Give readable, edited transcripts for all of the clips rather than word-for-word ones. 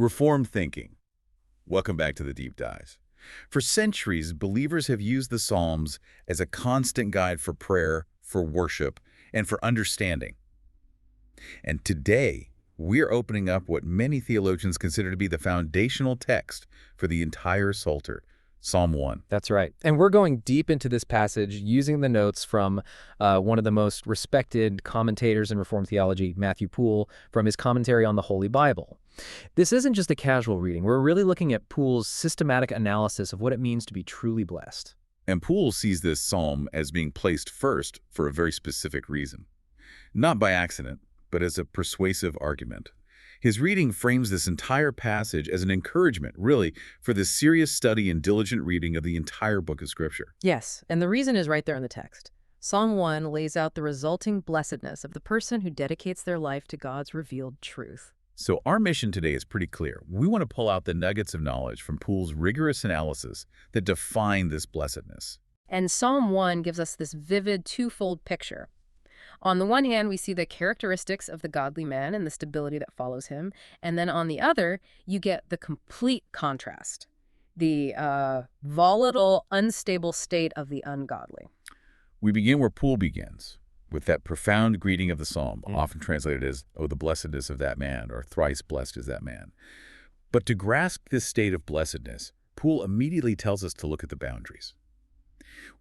Reformed thinking. Welcome back to the deep dives. For centuries, believers have used the Psalms as a constant guide for prayer, for worship, and for understanding. And today, we're opening up what many theologians consider to be the foundational text for the entire Psalter, Psalm 1. That's right. And we're going deep into this passage using the notes from one of the most respected commentators in Reformed theology, Matthew Poole, from his commentary on the Holy Bible. This isn't just a casual reading. We're really looking at Poole's systematic analysis of what it means to be truly blessed. And Poole sees this psalm as being placed first for a very specific reason. Not by accident, but as a persuasive argument. His reading frames this entire passage as an encouragement, really, for the serious study and diligent reading of the entire book of Scripture. Yes, and the reason is right there in the text. Psalm 1 lays out the resulting blessedness of the person who dedicates their life to God's revealed truth. So our mission today is pretty clear. We want to pull out the nuggets of knowledge from Poole's rigorous analysis that define this blessedness. And Psalm 1 gives us this vivid twofold picture. On the one hand, we see the characteristics of the godly man and the stability that follows him. And then on the other, you get the complete contrast, the volatile, unstable state of the ungodly. We begin where Poole begins, with that profound greeting of the psalm, often translated as, "Oh, the blessedness of that man," or "Thrice blessed is that man." But to grasp this state of blessedness, Poole immediately tells us to look at the boundaries.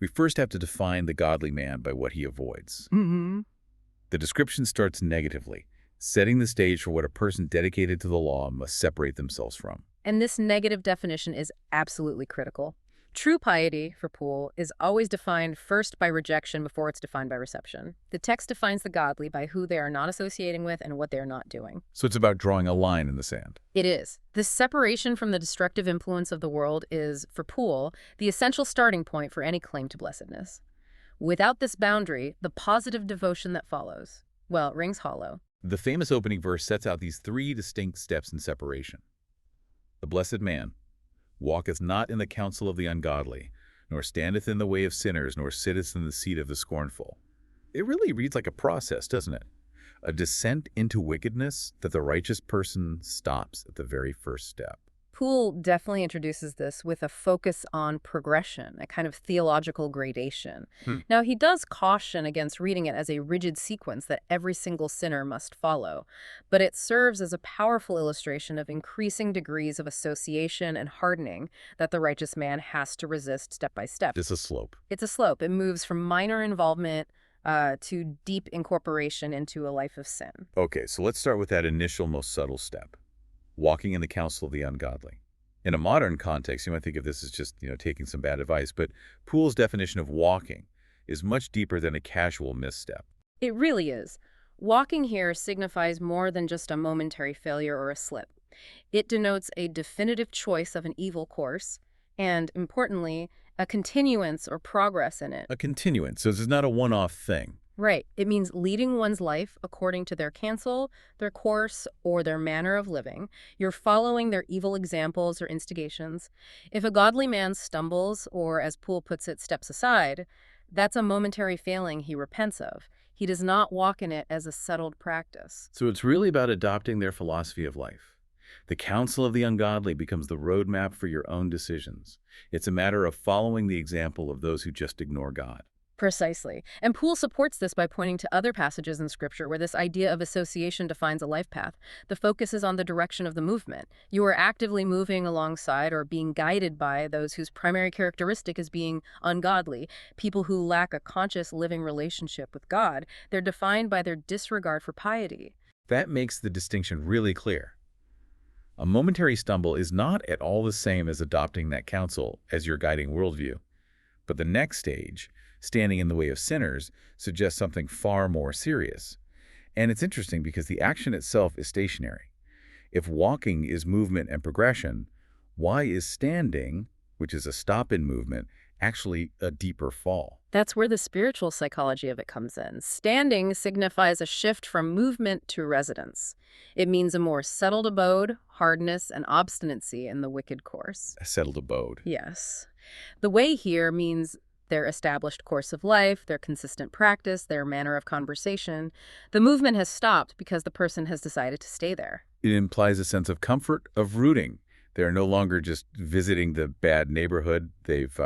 We first have to define the godly man by what he avoids. The description starts negatively, setting the stage for what a person dedicated to the law must separate themselves from. And this negative definition is absolutely critical. True piety, for Poole, is always defined first by rejection before it's defined by reception. The text defines the godly by who they are not associating with and what they are not doing. So it's about drawing a line in the sand. It is. This separation from the destructive influence of the world is, for Poole, the essential starting point for any claim to blessedness. Without this boundary, the positive devotion that follows, well, it rings hollow. The famous opening verse sets out these three distinct steps in separation. The blessed man walketh not in the counsel of the ungodly, nor standeth in the way of sinners, nor sitteth in the seat of the scornful. It really reads like a process, doesn't it? A descent into wickedness that the righteous person stops at the very first step. Poole definitely introduces this with a focus on progression, a kind of theological gradation. Now, he does caution against reading it as a rigid sequence that every single sinner must follow, but it serves as a powerful illustration of increasing degrees of association and hardening that the righteous man has to resist step by step. It's a slope. It's a slope. It moves from minor involvement to deep incorporation into a life of sin. Okay, so let's start with that initial, most subtle step. Walking in the counsel of the ungodly. In a modern context, you might think of this as just, taking some bad advice, but Poole's definition of walking is much deeper than a casual misstep. It really is. Walking here signifies more than just a momentary failure or a slip. It denotes a definitive choice of an evil course and, importantly, a continuance or progress in it. A continuance, so this is not a one-off thing. Right. It means leading one's life according to their counsel, their course, or their manner of living. You're following their evil examples or instigations. If a godly man stumbles, or as Poole puts it, steps aside, that's a momentary failing he repents of. He does not walk in it as a settled practice. So it's really about adopting their philosophy of life. The counsel of the ungodly becomes the roadmap for your own decisions. It's a matter of following the example of those who just ignore God. Precisely. And Poole supports this by pointing to other passages in Scripture where this idea of association defines a life path. The focus is on the direction of the movement. You are actively moving alongside or being guided by those whose primary characteristic is being ungodly, people who lack a conscious living relationship with God. They're defined by their disregard for piety. That makes the distinction really clear. A momentary stumble is not at all the same as adopting that counsel as your guiding worldview. But the next stage, standing in the way of sinners, suggests something far more serious. And it's interesting because the action itself is stationary. If walking is movement and progression, why is standing, which is a stop in movement, actually a deeper fall? That's where the spiritual psychology of it comes in. Standing signifies a shift from movement to residence. It means a more settled abode, hardness, and obstinacy in the wicked course. A settled abode. Yes. The way here means their established course of life, their consistent practice, their manner of conversation. The movement has stopped because the person has decided to stay there. It implies a sense of comfort, of rooting. They're no longer just visiting the bad neighborhood. They've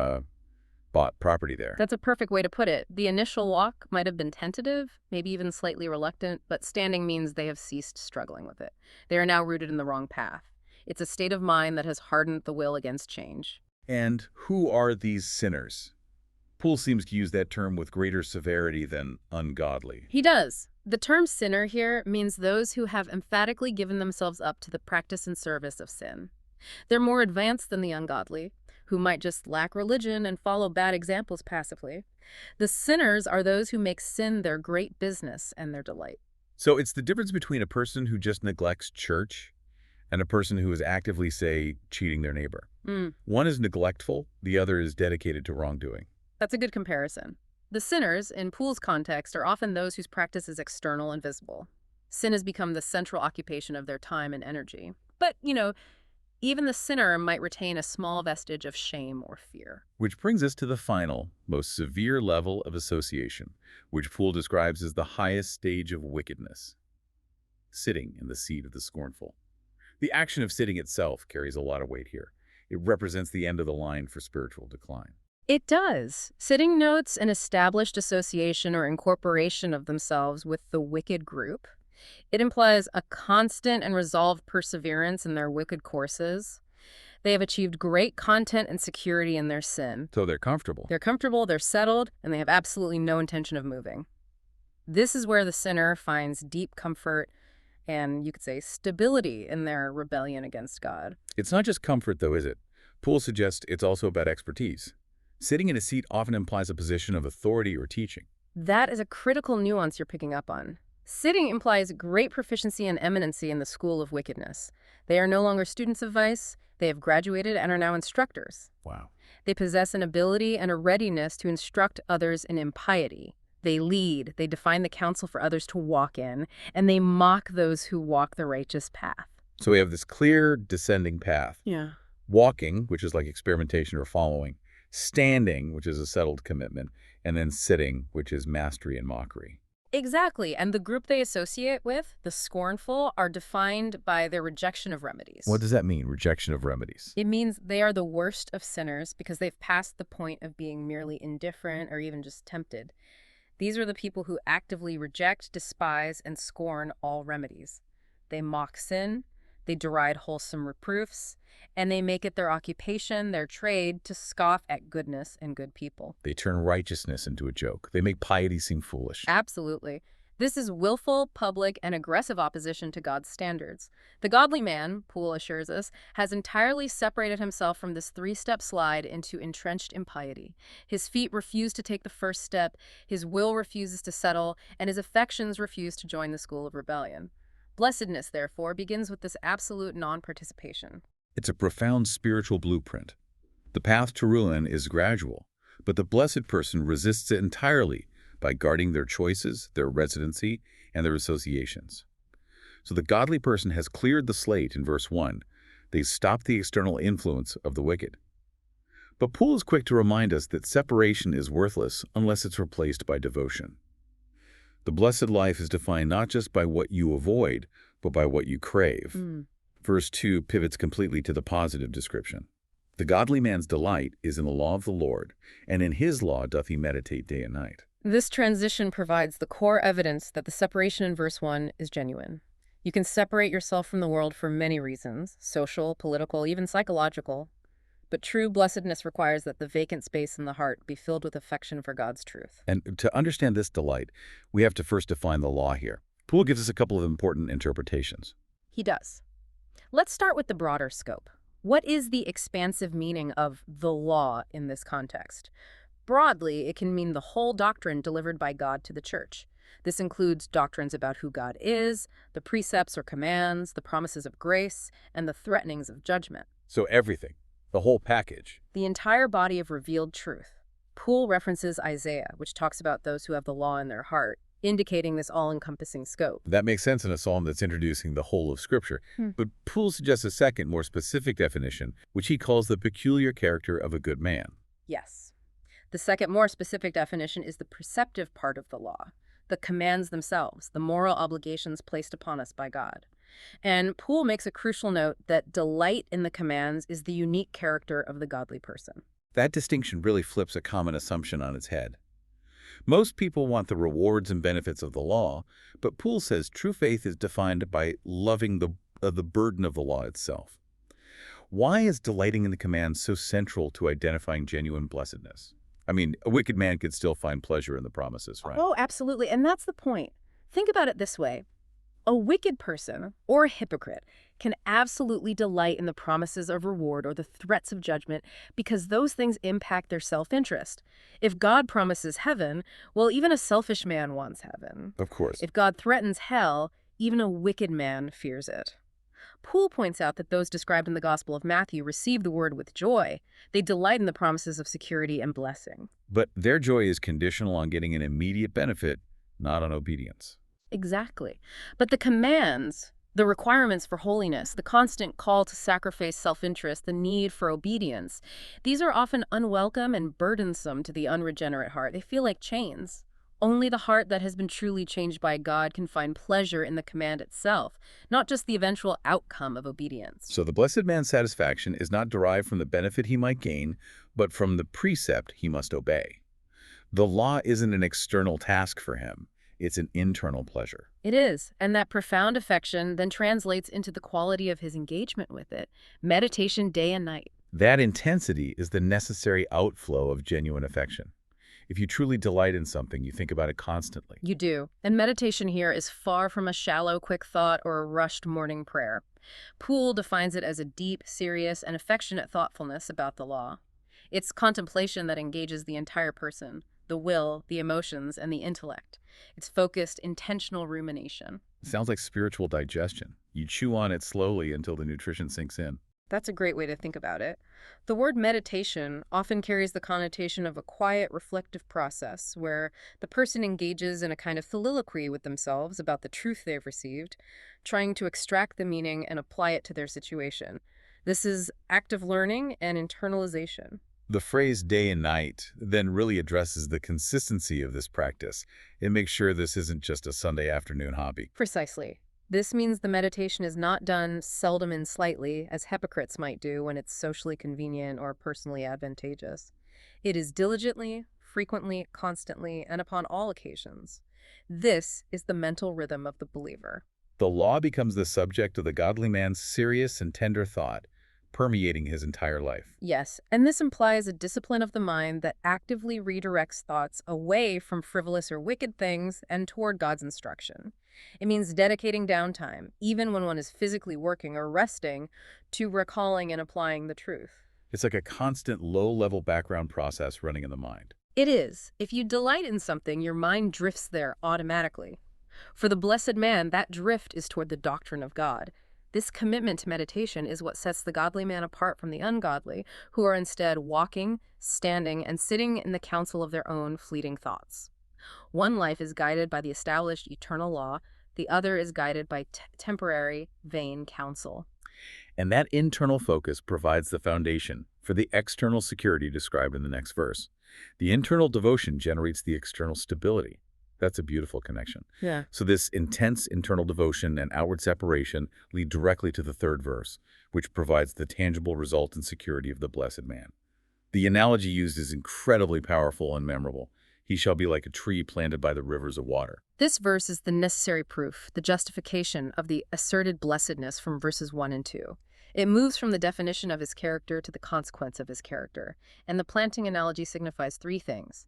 bought property there. That's a perfect way to put it. The initial walk might have been tentative, maybe even slightly reluctant, but standing means they have ceased struggling with it. They are now rooted in the wrong path. It's a state of mind that has hardened the will against change. And who are these sinners? Poole seems to use that term with greater severity than ungodly. He does. The term sinner here means those who have emphatically given themselves up to the practice and service of sin. They're more advanced than the ungodly, who might just lack religion and follow bad examples passively. The sinners are those who make sin their great business and their delight. So it's the difference between a person who just neglects church and a person who is actively, say, cheating their neighbor. One is neglectful, the other is dedicated to wrongdoing. That's a good comparison. The sinners, in Poole's context, are often those whose practice is external and visible. Sin has become the central occupation of their time and energy. But, even the sinner might retain a small vestige of shame or fear. Which brings us to the final, most severe level of association, which Poole describes as the highest stage of wickedness. Sitting in the seat of the scornful. The action of sitting itself carries a lot of weight here. It represents the end of the line for spiritual decline. It does. Sitting notes an established association or incorporation of themselves with the wicked group. It implies a constant and resolved perseverance in their wicked courses. They have achieved great content and security in their sin. So they're comfortable. They're comfortable, they're settled, and they have absolutely no intention of moving. This is where the sinner finds deep comfort and, you could say, stability in their rebellion against God. It's not just comfort, though, is it? Poole suggests it's also about expertise. Sitting in a seat often implies a position of authority or teaching. That is a critical nuance you're picking up on. Sitting implies great proficiency and eminency in the school of wickedness. They are no longer students of vice. They have graduated and are now instructors. Wow. They possess an ability and a readiness to instruct others in impiety. They lead, they define the counsel for others to walk in, and they mock those who walk the righteous path. So we have this clear descending path. Yeah. Walking, which is like experimentation or following. Standing, which is a settled commitment. And then sitting, which is mastery and mockery. Exactly, and the group they associate with, the scornful, are defined by their rejection of remedies. What does that mean, rejection of remedies? It means they are the worst of sinners because they've passed the point of being merely indifferent or even just tempted. These are the people who actively reject, despise, and scorn all remedies. They mock sin, they deride wholesome reproofs, and they make it their occupation, their trade, to scoff at goodness and good people. They turn righteousness into a joke. They make piety seem foolish. Absolutely. This is willful, public, and aggressive opposition to God's standards. The godly man, Poole assures us, has entirely separated himself from this three-step slide into entrenched impiety. His feet refuse to take the first step, his will refuses to settle, and his affections refuse to join the school of rebellion. Blessedness, therefore, begins with this absolute non-participation. It's a profound spiritual blueprint. The path to ruin is gradual, but the blessed person resists it entirely by guarding their choices, their residency, and their associations. So the godly person has cleared the slate in verse 1. They stop the external influence of the wicked. But Poole is quick to remind us that separation is worthless unless it's replaced by devotion. The blessed life is defined not just by what you avoid, but by what you crave. Verse 2 pivots completely to the positive description. The godly man's delight is in the law of the Lord, and in his law doth he meditate day and night. This transition provides the core evidence that the separation in verse 1 is genuine. You can separate yourself from the world for many reasons, social, political, even psychological. But true blessedness requires that the vacant space in the heart be filled with affection for God's truth. And to understand this delight, we have to first define the law here. Poole gives us a couple of important interpretations. He does. Let's start with the broader scope. What is the expansive meaning of the law in this context? Broadly, it can mean the whole doctrine delivered by God to the church. This includes doctrines about who God is, the precepts or commands, the promises of grace, and the threatenings of judgment. So everything, the whole package. The entire body of revealed truth. Poole references Isaiah, which talks about those who have the law in their heart, indicating this all-encompassing scope. That makes sense in a psalm that's introducing the whole of Scripture. But Poole suggests a second, more specific definition, which he calls the peculiar character of a good man. Yes. The second, more specific definition is the preceptive part of the law, the commands themselves, the moral obligations placed upon us by God. And Poole makes a crucial note that delight in the commands is the unique character of the godly person. That distinction really flips a common assumption on its head. Most people want the rewards and benefits of the law, but Poole says true faith is defined by loving the burden of the law itself. Why is delighting in the commands so central to identifying genuine blessedness? I mean, a wicked man could still find pleasure in the promises, right? Oh, absolutely. And that's the point. Think about it this way. A wicked person, or a hypocrite, can absolutely delight in the promises of reward or the threats of judgment because those things impact their self-interest. If God promises heaven, well, even a selfish man wants heaven. Of course. If God threatens hell, even a wicked man fears it. Poole points out that those described in the Gospel of Matthew receive the word with joy. They delight in the promises of security and blessing. But their joy is conditional on getting an immediate benefit, not on obedience. Exactly. But the commands, the requirements for holiness, the constant call to sacrifice self-interest, the need for obedience, these are often unwelcome and burdensome to the unregenerate heart. They feel like chains. Only the heart that has been truly changed by God can find pleasure in the command itself, not just the eventual outcome of obedience. So the blessed man's satisfaction is not derived from the benefit he might gain, but from the precept he must obey. The law isn't an external task for him. It's an internal pleasure. It is, and that profound affection then translates into the quality of his engagement with it, meditation day and night. That intensity is the necessary outflow of genuine affection. If you truly delight in something, you think about it constantly. You do, and meditation here is far from a shallow, quick thought or a rushed morning prayer. Poole defines it as a deep, serious, and affectionate thoughtfulness about the law. It's contemplation that engages the entire person, the will, the emotions, and the intellect. It's focused, intentional rumination. It sounds like spiritual digestion. You chew on it slowly until the nutrition sinks in. That's a great way to think about it. The word meditation often carries the connotation of a quiet, reflective process where the person engages in a kind of soliloquy with themselves about the truth they've received, trying to extract the meaning and apply it to their situation. This is active learning and internalization. The phrase day and night then really addresses the consistency of this practice. It makes sure this isn't just a Sunday afternoon hobby. Precisely. This means the meditation is not done seldom and slightly, as hypocrites might do when it's socially convenient or personally advantageous. It is diligently, frequently, constantly, and upon all occasions. This is the mental rhythm of the believer. The law becomes the subject of the godly man's serious and tender thought, permeating his entire life. Yes, and this implies a discipline of the mind that actively redirects thoughts away from frivolous or wicked things and toward God's instruction. It means dedicating downtime, even when one is physically working or resting, to recalling and applying the truth. It's like a constant low-level background process running in the mind. It is. If you delight in something, your mind drifts there automatically. For the blessed man, that drift is toward the doctrine of God. This commitment to meditation is what sets the godly man apart from the ungodly, who are instead walking, standing, and sitting in the counsel of their own fleeting thoughts. One life is guided by the established eternal law, the other is guided by temporary, vain counsel. And that internal focus provides the foundation for the external security described in the next verse. The internal devotion generates the external stability. That's a beautiful connection. Yeah. So this intense internal devotion and outward separation lead directly to the third verse, which provides the tangible result and security of the blessed man. The analogy used is incredibly powerful and memorable. He shall be like a tree planted by the rivers of water. This verse is the necessary proof, the justification of the asserted blessedness from verses 1 and 2. It moves from the definition of his character to the consequence of his character, and the planting analogy signifies three things: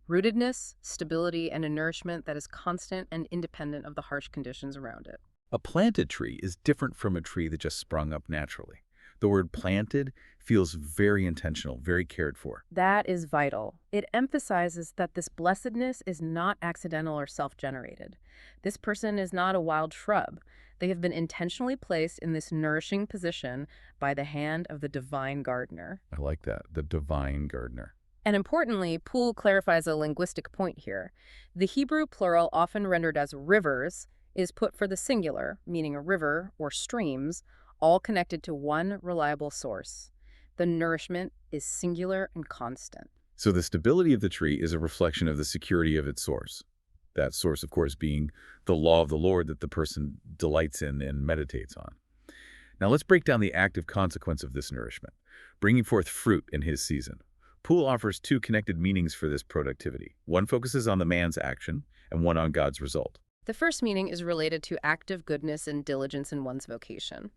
rootedness, stability, and a nourishment that is constant and independent of the harsh conditions around it. A planted tree is different from a tree that just sprung up naturally. The word planted feels very intentional, very cared for. That is vital. It emphasizes that this blessedness is not accidental or self-generated. This person is not a wild shrub. They have been intentionally placed in this nourishing position by the hand of the divine gardener. I like that, the divine gardener. And importantly, Poole clarifies a linguistic point here. The Hebrew plural, often rendered as rivers, is put for the singular, meaning a river or streams, all connected to one reliable source. The nourishment is singular and constant. So the stability of the tree is a reflection of the security of its source. That source, of course, being the law of the Lord that the person delights in and meditates on. Now let's break down the active consequence of this nourishment, bringing forth fruit in his season. Poole offers two connected meanings for this productivity. One focuses on the man's action, and one on God's result. The first meaning is related to active goodness and diligence in one's vocation.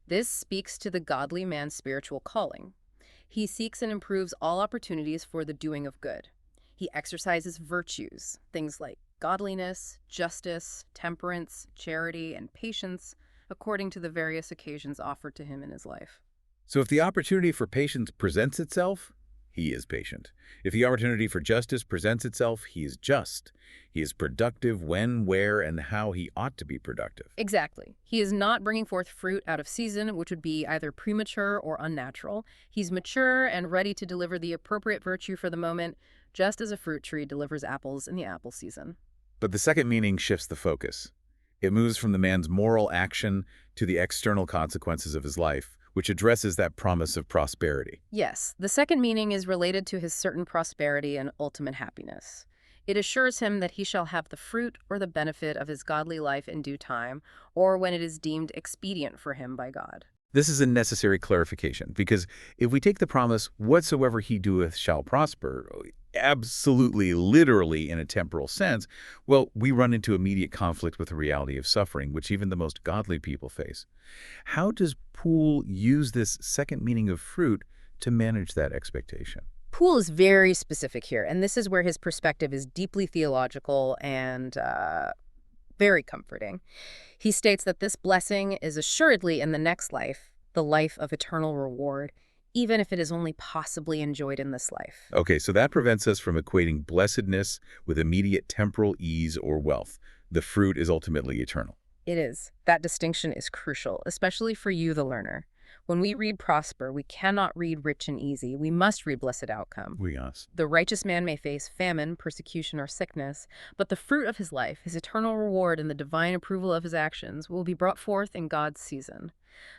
This speaks to the godly man's spiritual calling. He seeks and improves all opportunities for the doing of good. He exercises virtues, things like godliness, justice, temperance, charity, and patience, according to the various occasions offered to him in his life. So if the opportunity for patience presents itself, he is patient. If the opportunity for justice presents itself, he is just. He is productive when, where, and how he ought to be productive. Exactly. He is not bringing forth fruit out of season, which would be either premature or unnatural. He's mature and ready to deliver the appropriate virtue for the moment, just as a fruit tree delivers apples in the apple season. But the second meaning shifts the focus. It moves from the man's moral action to the external consequences of his life, which addresses that promise of prosperity. Yes, the second meaning is related to his certain prosperity and ultimate happiness. It assures him that he shall have the fruit or the benefit of his godly life in due time, or when it is deemed expedient for him by God. This is a necessary clarification, because if we take the promise, whatsoever he doeth shall prosper, absolutely, literally in a temporal sense, well, we run into immediate conflict with the reality of suffering, which even the most godly people face. How does Poole use this second meaning of fruit to manage that expectation? Poole is very specific here, and this is where his perspective is deeply theological and very comforting. He states that this blessing is assuredly in the next life, the life of eternal reward, even if it is only possibly enjoyed in this life. Okay, so that prevents us from equating blessedness with immediate temporal ease or wealth. The fruit is ultimately eternal. It is. That distinction is crucial, especially for you, the learner. When we read prosper, we cannot read rich and easy. We must read blessed outcome. Yes. The righteous man may face famine, persecution, or sickness, but the fruit of his life, his eternal reward, and the divine approval of his actions will be brought forth in God's season.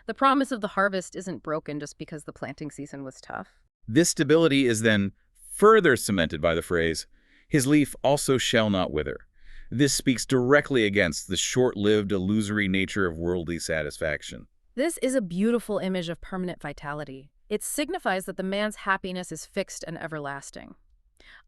The promise of the harvest isn't broken just because the planting season was tough. This stability is then further cemented by the phrase, his leaf also shall not wither. This speaks directly against the short-lived, illusory nature of worldly satisfaction. This is a beautiful image of permanent vitality. It signifies that the man's happiness is fixed and everlasting.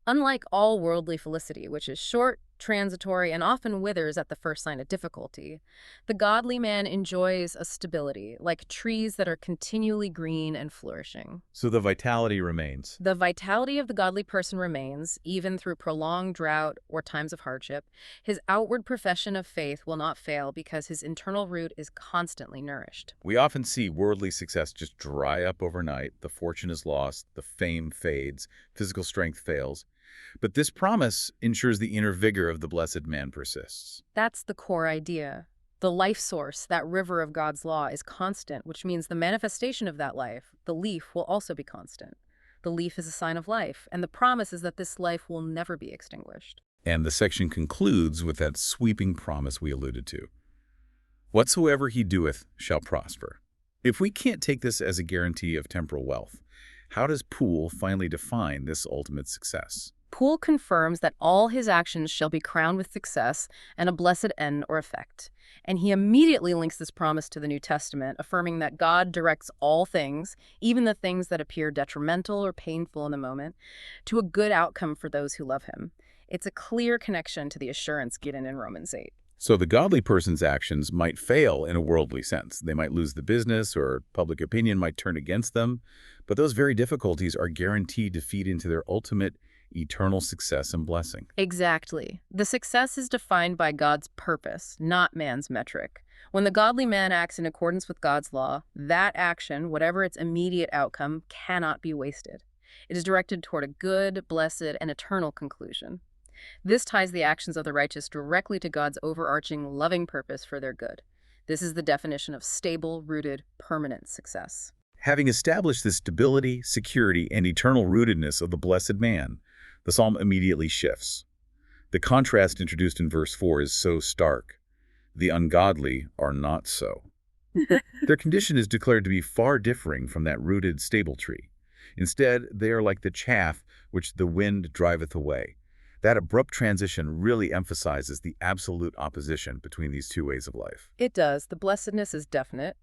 Unlike all worldly felicity, which is short, transitory, and often withers at the first sign of difficulty, the godly man enjoys a stability, like trees that are continually green and flourishing. So the vitality remains. The vitality of the godly person remains, even through prolonged drought or times of hardship. His outward profession of faith will not fail because his internal root is constantly nourished. We often see worldly success just dry up overnight. The fortune is lost, the fame fades, physical strength fails. But this promise ensures the inner vigor of the blessed man persists. That's the core idea. The life source, that river of God's law, is constant, which means the manifestation of that life, the leaf, will also be constant. The leaf is a sign of life, and the promise is that this life will never be extinguished. And the section concludes with that sweeping promise we alluded to. Whatsoever he doeth shall prosper. If we can't take this as a guarantee of temporal wealth, how does Poole finally define this ultimate success? Poole confirms that all his actions shall be crowned with success and a blessed end or effect. And he immediately links this promise to the New Testament, affirming that God directs all things, even the things that appear detrimental or painful in the moment, to a good outcome for those who love him. It's a clear connection to the assurance given in Romans 8. So the godly person's actions might fail in a worldly sense. They might lose the business, or public opinion might turn against them, but those very difficulties are guaranteed to feed into their ultimate eternal success and blessing. Exactly. The success is defined by God's purpose, not man's metric. When the godly man acts in accordance with God's law, that action, whatever its immediate outcome, cannot be wasted. It is directed toward a good, blessed, and eternal conclusion. This ties the actions of the righteous directly to God's overarching, loving purpose for their good. This is the definition of stable, rooted, permanent success. Having established the stability, security, and eternal rootedness of the blessed man, the psalm immediately shifts. The contrast introduced in verse 4 is so stark. The ungodly are not so. Their condition is declared to be far differing from that rooted, stable tree. Instead, they are like the chaff which the wind driveth away. That abrupt transition really emphasizes the absolute opposition between these two ways of life. It does. The blessedness is definite,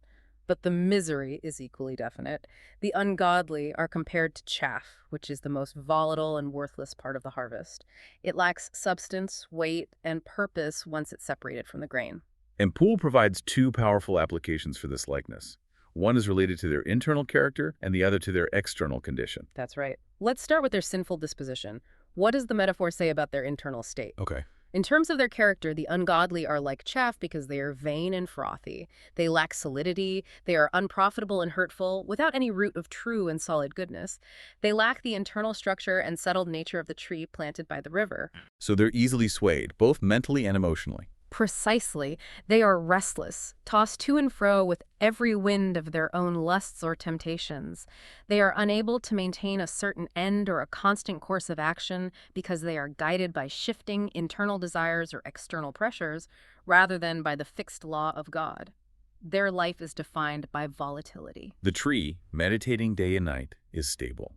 but the misery is equally definite. The ungodly are compared to chaff, which is the most volatile and worthless part of the harvest. It lacks substance, weight, and purpose once it's separated from the grain. And Poole provides two powerful applications for this likeness. One is related to their internal character, and the other to their external condition. That's right. Let's start with their sinful disposition. What does the metaphor say about their internal state? Okay. In terms of their character, the ungodly are like chaff because they are vain and frothy. They lack solidity, they are unprofitable and hurtful, without any root of true and solid goodness. They lack the internal structure and settled nature of the tree planted by the river. So they're easily swayed, both mentally and emotionally. Precisely, they are restless, tossed to and fro with every wind of their own lusts or temptations. They are unable to maintain a certain end or a constant course of action because they are guided by shifting internal desires or external pressures rather than by the fixed law of God. Their life is defined by volatility. The tree, meditating day and night, is stable.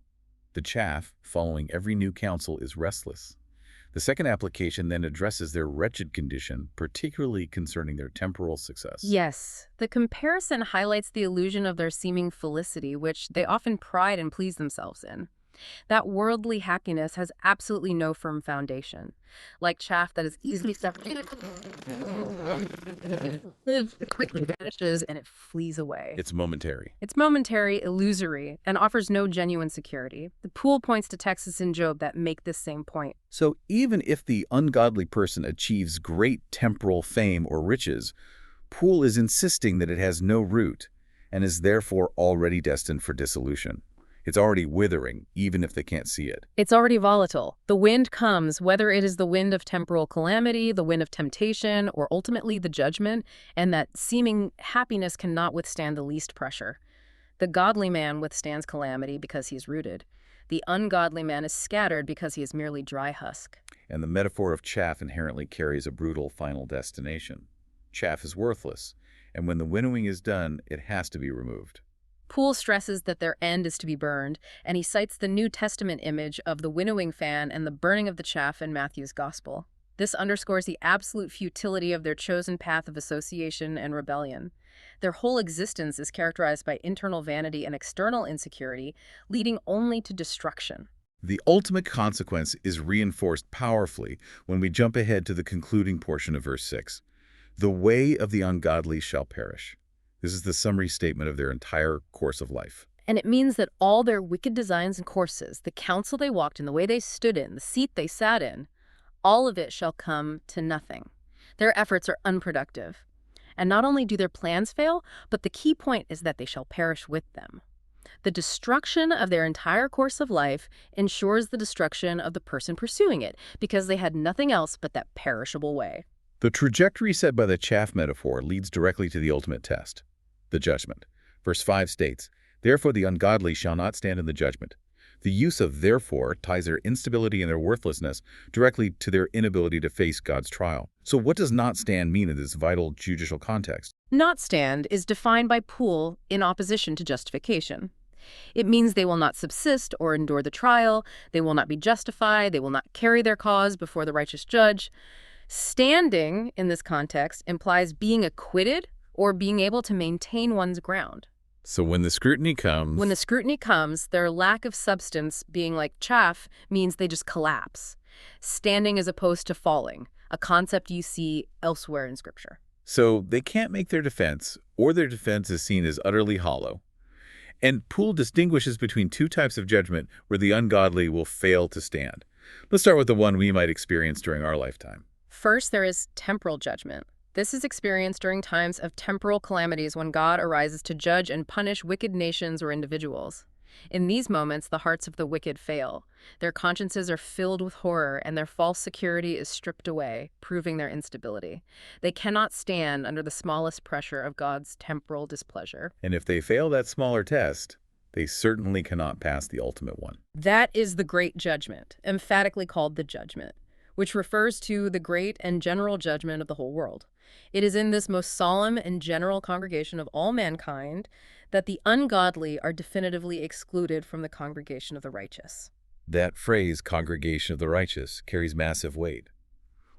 The chaff, following every new counsel, is restless. The second application then addresses their wretched condition, particularly concerning their temporal success. Yes, the comparison highlights the illusion of their seeming felicity, which they often pride and please themselves in. That worldly happiness has absolutely no firm foundation. Like chaff that is easily separated, it quickly vanishes and it flees away. It's momentary. It's momentary, illusory, and offers no genuine security. The Poole points to texts in Job that make this same point. So even if the ungodly person achieves great temporal fame or riches, Poole is insisting that it has no root and is therefore already destined for dissolution. It's already withering, even if they can't see it. It's already volatile. The wind comes, whether it is the wind of temporal calamity, the wind of temptation, or ultimately the judgment, and that seeming happiness cannot withstand the least pressure. The godly man withstands calamity because he is rooted. The ungodly man is scattered because he is merely dry husk. And the metaphor of chaff inherently carries a brutal final destination. Chaff is worthless, and when the winnowing is done, it has to be removed. Poole stresses that their end is to be burned, and he cites the New Testament image of the winnowing fan and the burning of the chaff in Matthew's Gospel. This underscores the absolute futility of their chosen path of association and rebellion. Their whole existence is characterized by internal vanity and external insecurity, leading only to destruction. The ultimate consequence is reinforced powerfully when we jump ahead to the concluding portion of verse 6. The way of the ungodly shall perish. This is the summary statement of their entire course of life. And it means that all their wicked designs and courses, the counsel they walked in, the way they stood in, the seat they sat in, all of it shall come to nothing. Their efforts are unproductive. And not only do their plans fail, but the key point is that they shall perish with them. The destruction of their entire course of life ensures the destruction of the person pursuing it, because they had nothing else but that perishable way. The trajectory set by the chaff metaphor leads directly to the ultimate test, the judgment. Verse 5 states, "Therefore the ungodly shall not stand in the judgment." The use of "therefore" ties their instability and their worthlessness directly to their inability to face God's trial. So what does not stand mean in this vital judicial context? Not stand is defined by Poole in opposition to justification. It means they will not subsist or endure the trial, they will not be justified, they will not carry their cause before the righteous judge. Standing, in this context, implies being acquitted or being able to maintain one's ground. So when the scrutiny comes... When the scrutiny comes, their lack of substance, being like chaff, means they just collapse. Standing as opposed to falling, a concept you see elsewhere in Scripture. So they can't make their defense, or their defense is seen as utterly hollow. And Poole distinguishes between two types of judgment where the ungodly will fail to stand. Let's start with the one we might experience during our lifetime. First, there is temporal judgment. This is experienced during times of temporal calamities when God arises to judge and punish wicked nations or individuals. In these moments, the hearts of the wicked fail. Their consciences are filled with horror, and their false security is stripped away, proving their instability. They cannot stand under the smallest pressure of God's temporal displeasure. And if they fail that smaller test, they certainly cannot pass the ultimate one. That is the great judgment, emphatically called the judgment, which refers to the great and general judgment of the whole world. It is in this most solemn and general congregation of all mankind that the ungodly are definitively excluded from the congregation of the righteous. That phrase, congregation of the righteous, carries massive weight.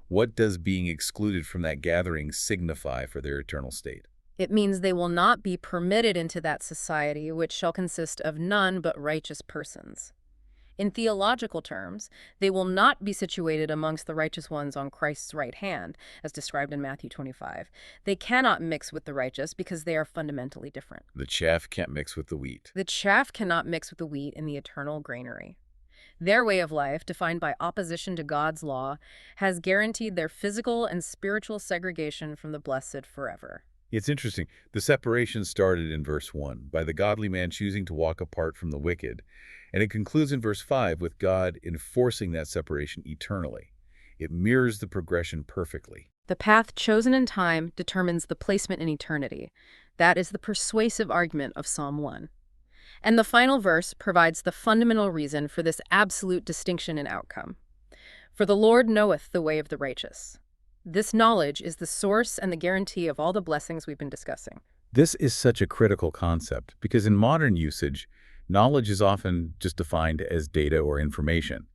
What does being excluded from that gathering signify for their eternal state? It means they will not be permitted into that society, which shall consist of none but righteous persons. In theological terms, they will not be situated amongst the righteous ones on Christ's right hand, as described in Matthew 25. They cannot mix with the righteous because they are fundamentally different. The chaff can't mix with the wheat. The chaff cannot mix with the wheat in the eternal granary. Their way of life, defined by opposition to God's law, has guaranteed their physical and spiritual segregation from the blessed forever. It's interesting. The separation started in verse 1, by the godly man choosing to walk apart from the wicked, and it concludes in verse 5 with God enforcing that separation eternally. It mirrors the progression perfectly. The path chosen in time determines the placement in eternity. That is the persuasive argument of Psalm 1. And the final verse provides the fundamental reason for this absolute distinction in outcome. For the Lord knoweth the way of the righteous. This knowledge is the source and the guarantee of all the blessings we've been discussing. This is such a critical concept because in modern usage, knowledge is often just defined as data or information.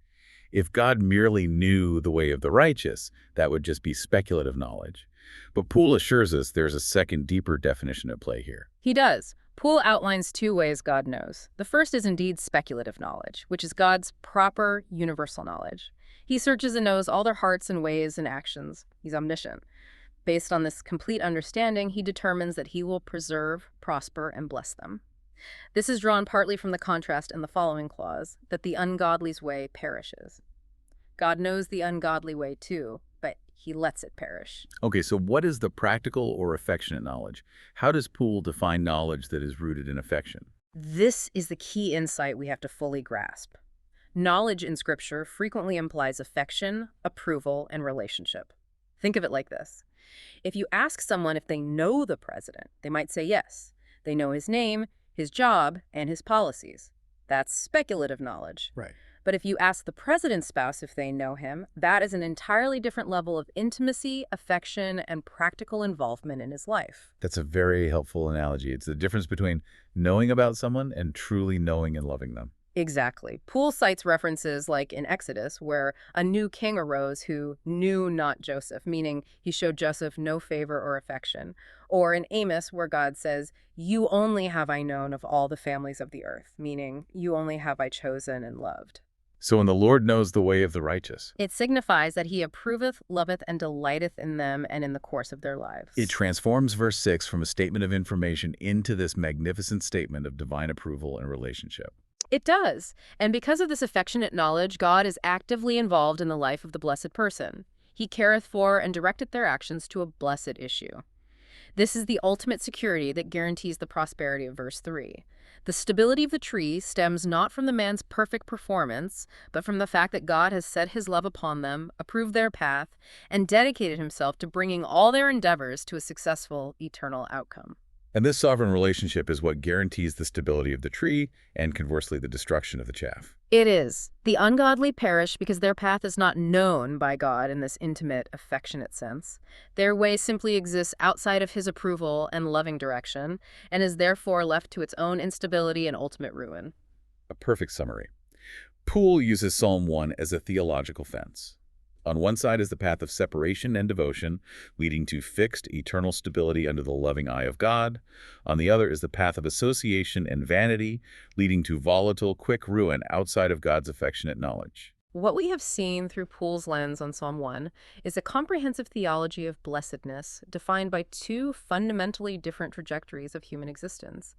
If God merely knew the way of the righteous, that would just be speculative knowledge. But Poole assures us there's a second, deeper definition at play here. He does. Poole outlines two ways God knows. The first is indeed speculative knowledge, which is God's proper universal knowledge. He searches and knows all their hearts and ways and actions. He's omniscient. Based on this complete understanding, he determines that he will preserve, prosper, and bless them. This is drawn partly from the contrast in the following clause, that the ungodly's way perishes. God knows the ungodly way too, but he lets it perish. Okay, so what is the practical or affectionate knowledge? How does Poole define knowledge that is rooted in affection? This is the key insight we have to fully grasp. Knowledge in Scripture frequently implies affection, approval, and relationship. Think of it like this. If you ask someone if they know the president, they might say yes. They know his name, his job, and his policies. That's speculative knowledge. Right. But if you ask the president's spouse if they know him, that is an entirely different level of intimacy, affection, and practical involvement in his life. That's a very helpful analogy. It's the difference between knowing about someone and truly knowing and loving them. Exactly. Poole cites references like in Exodus, where a new king arose who knew not Joseph, meaning he showed Joseph no favor or affection. Or in Amos, where God says, "You only have I known of all the families of the earth," meaning you only have I chosen and loved. So when the Lord knows the way of the righteous, It signifies that he approveth, loveth, and delighteth in them and in the course of their lives. it transforms verse 6 from a statement of information into this magnificent statement of divine approval and relationship. It does. And because of this affectionate knowledge, God is actively involved in the life of the blessed person. He careth for and directeth their actions to a blessed issue. This is the ultimate security that guarantees the prosperity of verse 3. The stability of the tree stems not from the man's perfect performance, but from the fact that God has set his love upon them, approved their path, and dedicated himself to bringing all their endeavors to a successful, eternal outcome. And this sovereign relationship is what guarantees the stability of the tree and, conversely, the destruction of the chaff. It is. The ungodly perish because their path is not known by God in this intimate, affectionate sense. Their way simply exists outside of his approval and loving direction, and is therefore left to its own instability and ultimate ruin. A perfect summary. Poole uses Psalm 1 as a theological fence. On one side is the path of separation and devotion, leading to fixed, eternal stability under the loving eye of God. On the other is the path of association and vanity, leading to volatile, quick ruin outside of God's affectionate knowledge. What we have seen through Poole's lens on Psalm 1 is a comprehensive theology of blessedness defined by two fundamentally different trajectories of human existence.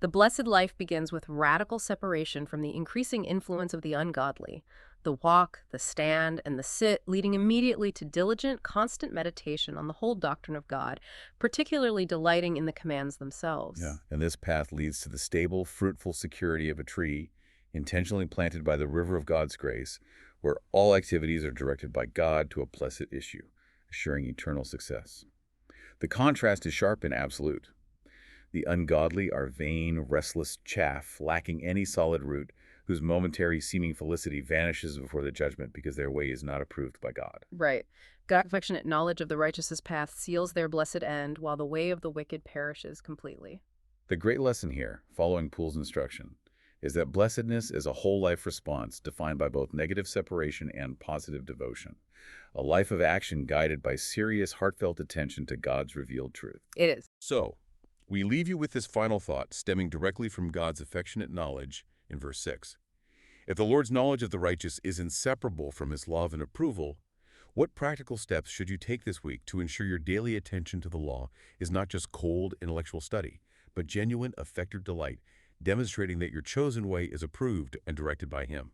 The blessed life begins with radical separation from the increasing influence of the ungodly, the walk, the stand, and the sit, leading immediately to diligent, constant meditation on the whole doctrine of God, particularly delighting in the commands themselves. Yeah, and this path leads to the stable, fruitful security of a tree, intentionally planted by the river of God's grace, where all activities are directed by God to a blessed issue, assuring eternal success. The contrast is sharp and absolute. The ungodly are vain, restless chaff, lacking any solid root, whose momentary seeming felicity vanishes before the judgment because their way is not approved by God. Right. God's affectionate knowledge of the righteous's path seals their blessed end, while the way of the wicked perishes completely. The great lesson here, following Poole's instruction, is that blessedness is a whole life response defined by both negative separation and positive devotion, a life of action guided by serious, heartfelt attention to God's revealed truth. It is. So, we leave you with this final thought stemming directly from God's affectionate knowledge in verse 6. If the Lord's knowledge of the righteous is inseparable from his love and approval, what practical steps should you take this week to ensure your daily attention to the law is not just cold intellectual study, but genuine affective delight, demonstrating that your chosen way is approved and directed by him?